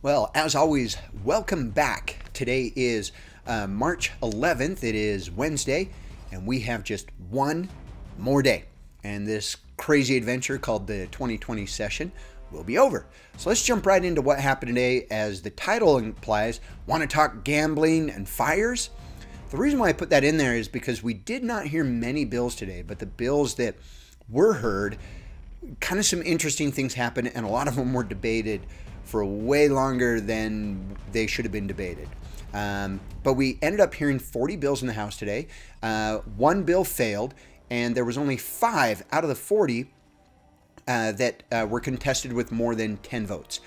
Well, as always, welcome back. Today is March 11th. It is Wednesday, and we have just one more day. And this crazy adventure called the 2020 session will be over. So let's jump right into what happened today. As the title implies, want to talk gambling and fires? The reason why I put that in there is because we did not hear many bills today, but the bills that were heard, kind of some interesting things happened, and a lot of them were debated for way longer than they should have been debated. But we ended up hearing 40 bills in the House today. One bill failed, and there was only 5 out of the 40 that were contested with more than 10 votes.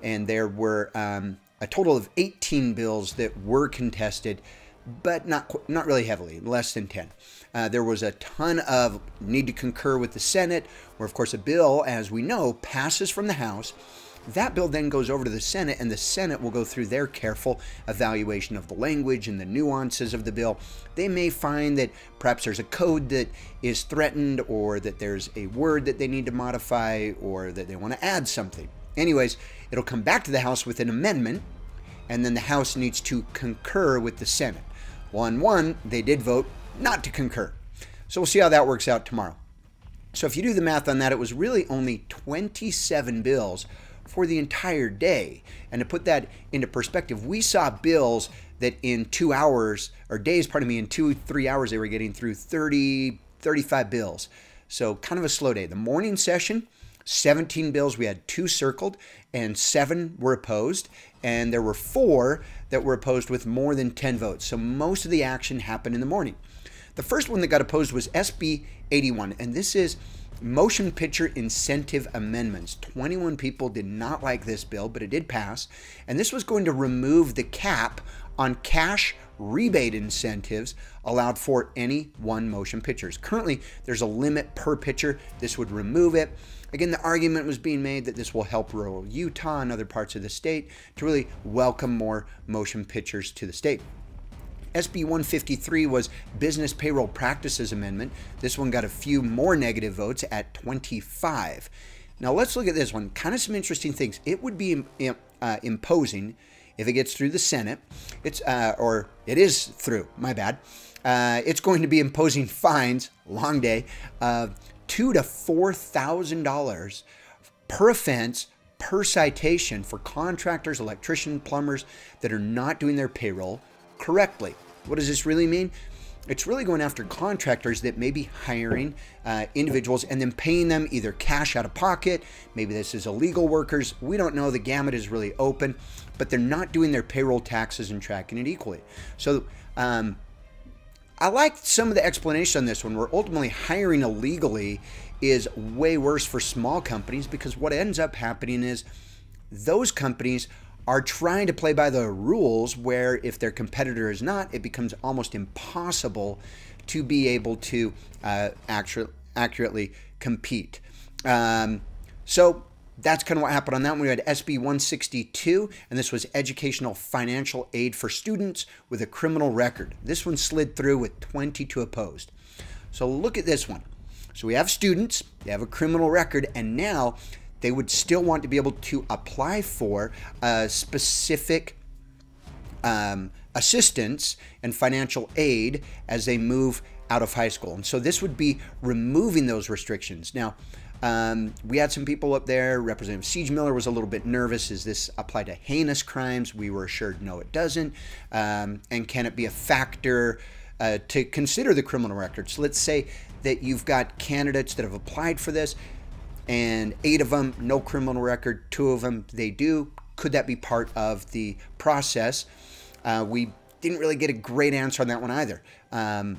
And there were a total of 18 bills that were contested, but not really heavily, less than 10. There was a ton of need to concur with the Senate, where of course a bill, as we know, passes from the House. That bill then goes over to the Senate, and the Senate will go through their careful evaluation of the language and the nuances of the bill. They may find that perhaps there's a code that is threatened, or that there's a word that they need to modify, or that they want to add something. Anyways, it'll come back to the House with an amendment, and then the House needs to concur with the Senate. Well, on one, they did vote not to concur. So we'll see how that works out tomorrow. So if you do the math on that, it was really only 27 bills for the entire day. And to put that into perspective, we saw bills that in 2 hours, or days, pardon me, in 2-3 hours, they were getting through 30, 35 bills. So kind of a slow day. The morning session, 17 bills, we had 2 circled and 7 were opposed. And there were 4 that were opposed with more than 10 votes. So most of the action happened in the morning. The first one that got opposed was SB 81, and this is Motion Picture Incentive Amendments. 21 people did not like this bill, but it did pass. And this was going to remove the cap on cash rebate incentives allowed for any one motion pictures. Currently, there's a limit per picture. This would remove it. Again, the argument was being made that this will help rural Utah and other parts of the state to really welcome more motion pictures to the state. SB 153 was Business Payroll Practices Amendment. This one got a few more negative votes at 25. Now let's look at this one. Kind of some interesting things. It would be imposing, if it gets through the Senate, it is through, my bad. It's going to be imposing fines, long day, of $2,000 to $4,000 per offense, per citation for contractors, electricians, plumbers that are not doing their payroll correctly. What does this really mean? It's really going after contractors that may be hiring individuals and then paying them either cash out of pocket. Maybe this is illegal workers. We don't know. The gamut is really open, but they're not doing their payroll taxes and tracking it equally. So I like some of the explanation on this one, where ultimately hiring illegally is way worse for small companies, because what ends up happening is those companies are trying to play by the rules, where if their competitor is not, it becomes almost impossible to be able to accurately compete. So that's kind of what happened on that one. We had SB 162, and this was Educational Financial Aid for Students with a Criminal Record. This one slid through with 22 opposed. So look at this one. So we have students, they have a criminal record, and now they would still want to be able to apply for specific assistance and financial aid as they move out of high school. And so this would be removing those restrictions. Now, we had some people up there. Representative Siege Miller was a little bit nervous. Does this apply to heinous crimes? We were assured no, it doesn't. And can it be a factor to consider the criminal record? So let's say that you've got candidates that have applied for this, and 8 of them, no criminal record, 2 of them, they do. Could that be part of the process? We didn't really get a great answer on that one either. The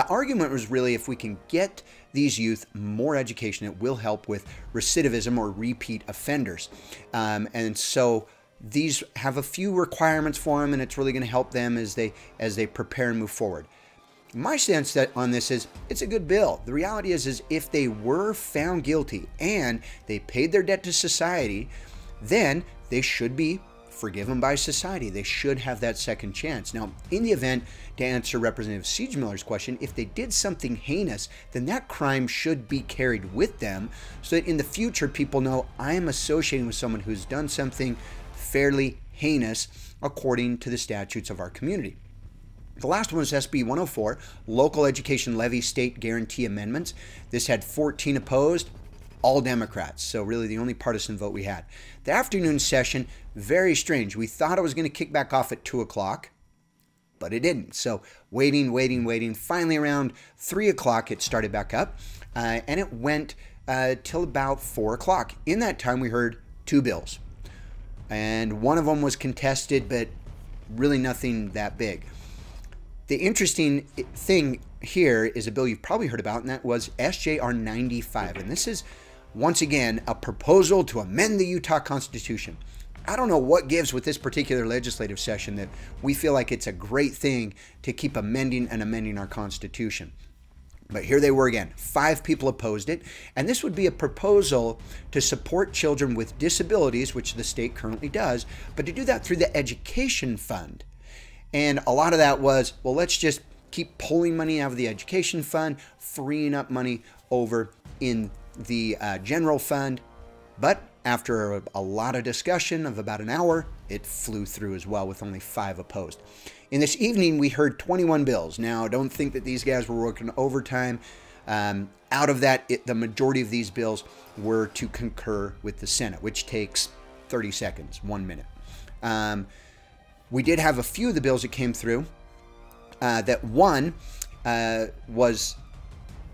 argument was really, if we can get these youth more education, it will help with recidivism or repeat offenders. And so these have a few requirements for them, and it's really going to help them as they prepare and move forward. My stance on this is it's a good bill. The reality is if they were found guilty and they paid their debt to society, then they should be forgiven by society. They should have that second chance. Now, in the event, to answer Representative Siege Miller's question, if they did something heinous, then that crime should be carried with them, so that in the future people know, I am associating with someone who's done something fairly heinous according to the statutes of our community. The last one was SB 104, Local Education Levy State Guarantee Amendments. This had 14 opposed, all Democrats, so really the only partisan vote we had. The afternoon session, very strange. We thought it was going to kick back off at 2 o'clock, but it didn't. So waiting. Finally around 3 o'clock it started back up, and it went till about 4 o'clock. In that time we heard 2 bills, and one of them was contested, but really nothing that big. The interesting thing here is a bill you've probably heard about, and that was SJR 95. And this is, once again, a proposal to amend the Utah Constitution. I don't know what gives with this particular legislative session that we feel like it's a great thing to keep amending our Constitution. But here they were again. 5 people opposed it, and this would be a proposal to support children with disabilities, which the state currently does, but to do that through the education fund. And a lot of that was, well, let's just keep pulling money out of the education fund, freeing up money over in the general fund. But after a lot of discussion of about an hour, it flew through as well with only 5 opposed. In this evening, we heard 21 bills. Now, don't think that these guys were working overtime. Out of that, the majority of these bills were to concur with the Senate, which takes 30 seconds, 1 minute. We did have a few of the bills that came through that one was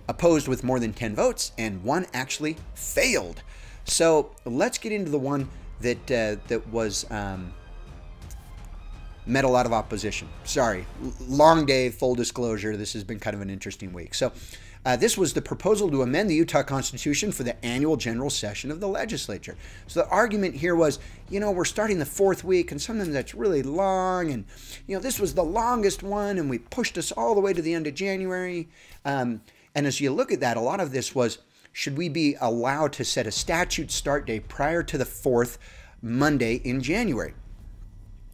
opposed with more than 10 votes, and one actually failed. So let's get into the one that was met a lot of opposition. Sorry, long day, full disclosure. This has been kind of an interesting week. So this was the proposal to amend the Utah Constitution for the annual general session of the legislature. So the argument here was, you know, we're starting the 4th week, and sometimes that's really long, and, you know, this was the longest one, and we pushed us all the way to the end of January. And as you look at that, a lot of this was, should we be allowed to set a statute start date prior to the 4th Monday in January?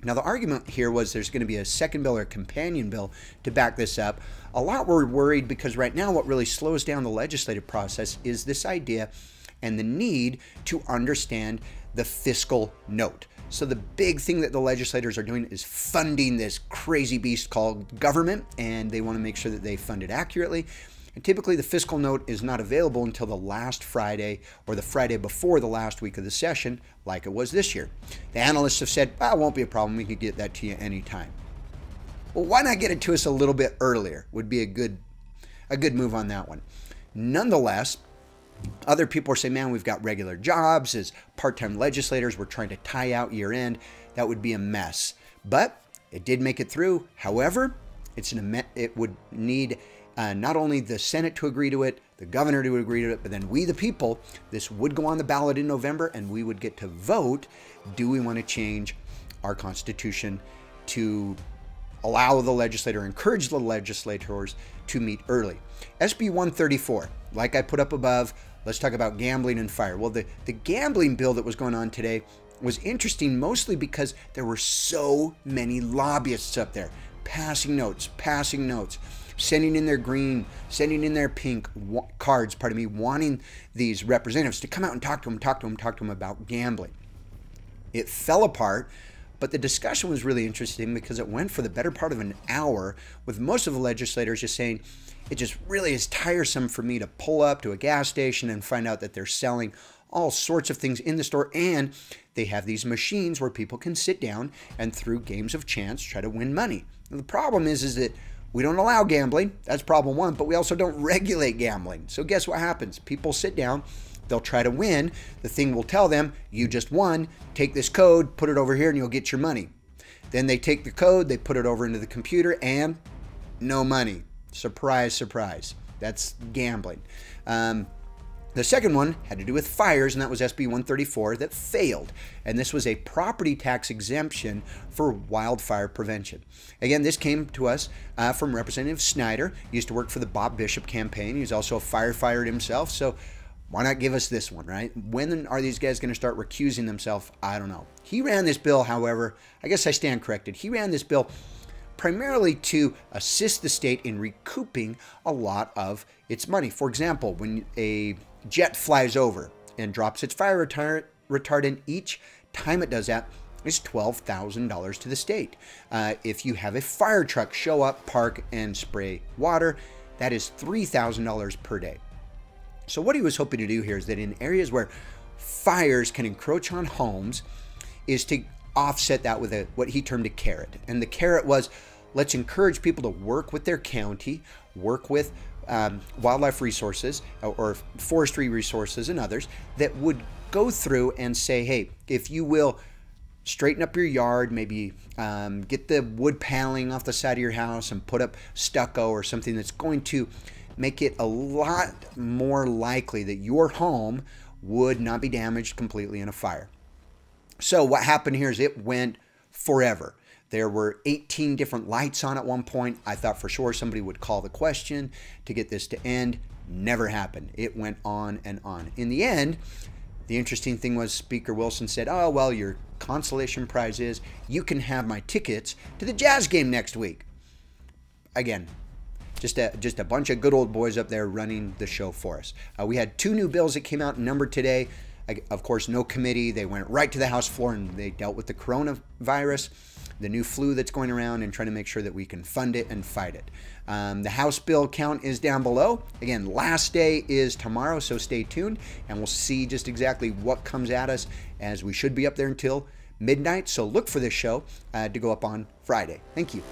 Now, the argument here was there's going to be a second bill or a companion bill to back this up. A lot were worried because right now what really slows down the legislative process is this idea and the need to understand the fiscal note. So the big thing that the legislators are doing is funding this crazy beast called government, and they want to make sure that they fund it accurately. And typically the fiscal note is not available until the last Friday or the Friday before the last week of the session, like it was this year. The analysts have said, well, it won't be a problem. We can get that to you anytime. Well, why not get it to us a little bit earlier? Would be a good move on that one. Nonetheless, other people are saying, man, we've got regular jobs. As part-time legislators, we're trying to tie out year end. That would be a mess. But it did make it through. However, it would need not only the Senate to agree to it, the governor to agree to it, but then we, the people, this would go on the ballot in November, and we would get to vote. Do we want to change our Constitution to allow the legislator, encourage the legislators to meet early? SB 134, like I put up above, let's talk about gambling and fire. Well, the gambling bill that was going on today was interesting, mostly because there were so many lobbyists up there passing notes, sending in their green, sending in their pink cards, wanting these representatives to come out and talk to them about gambling. It fell apart, but the discussion was really interesting because it went for the better part of an hour, with most of the legislators just saying, it just really is tiresome for me to pull up to a gas station and find out that they're selling all sorts of things in the store, and they have these machines where people can sit down and through games of chance try to win money. Now, the problem is that we don't allow gambling. That's problem one, but we also don't regulate gambling. So guess what happens? People sit down, they'll try to win. The thing will tell them, you just won, take this code, put it over here, and you'll get your money. Then they take the code, they put it over into the computer, and no money. Surprise, surprise. That's gambling. The second one had to do with fires, and that was SB 134 that failed. And this was a property tax exemption for wildfire prevention. Again, this came to us from Representative Snyder. He used to work for the Bob Bishop campaign. He's also a firefighter himself, so why not give us this one, right? When are these guys going to start recusing themselves? I don't know. He ran this bill, however, I guess I stand corrected. He ran this bill primarily to assist the state in recouping a lot of its money. For example, when a jet flies over and drops its fire retardant, each time it does that, is $12,000 to the state. If you have a fire truck show up, park, and spray water, that is $3,000 per day. So what he was hoping to do here is that in areas where fires can encroach on homes is to offset that with what he termed a carrot. And the carrot was, let's encourage people to work with their county, work with wildlife resources or forestry resources and others that would go through and say, hey, if you will straighten up your yard, maybe get the wood paneling off the side of your house and put up stucco or something that's going to make it a lot more likely that your home would not be damaged completely in a fire. So what happened here is it went forever. There were 18 different lights on at one point. I thought for sure somebody would call the question to get this to end. Never happened. It went on and on. In the end, the interesting thing was Speaker Wilson said, oh, well, your consolation prize is you can have my tickets to the Jazz game next week. Again, just a bunch of good old boys up there running the show for us. We had 2 new bills that came out and numbered today. Of course, no committee. They went right to the House floor and they dealt with the coronavirus, the new flu that's going around, and trying to make sure that we can fund it and fight it. The House bill count is down below. Again, last day is tomorrow, so stay tuned, and we'll see just exactly what comes at us, as we should be up there until midnight. So look for this show to go up on Friday. Thank you.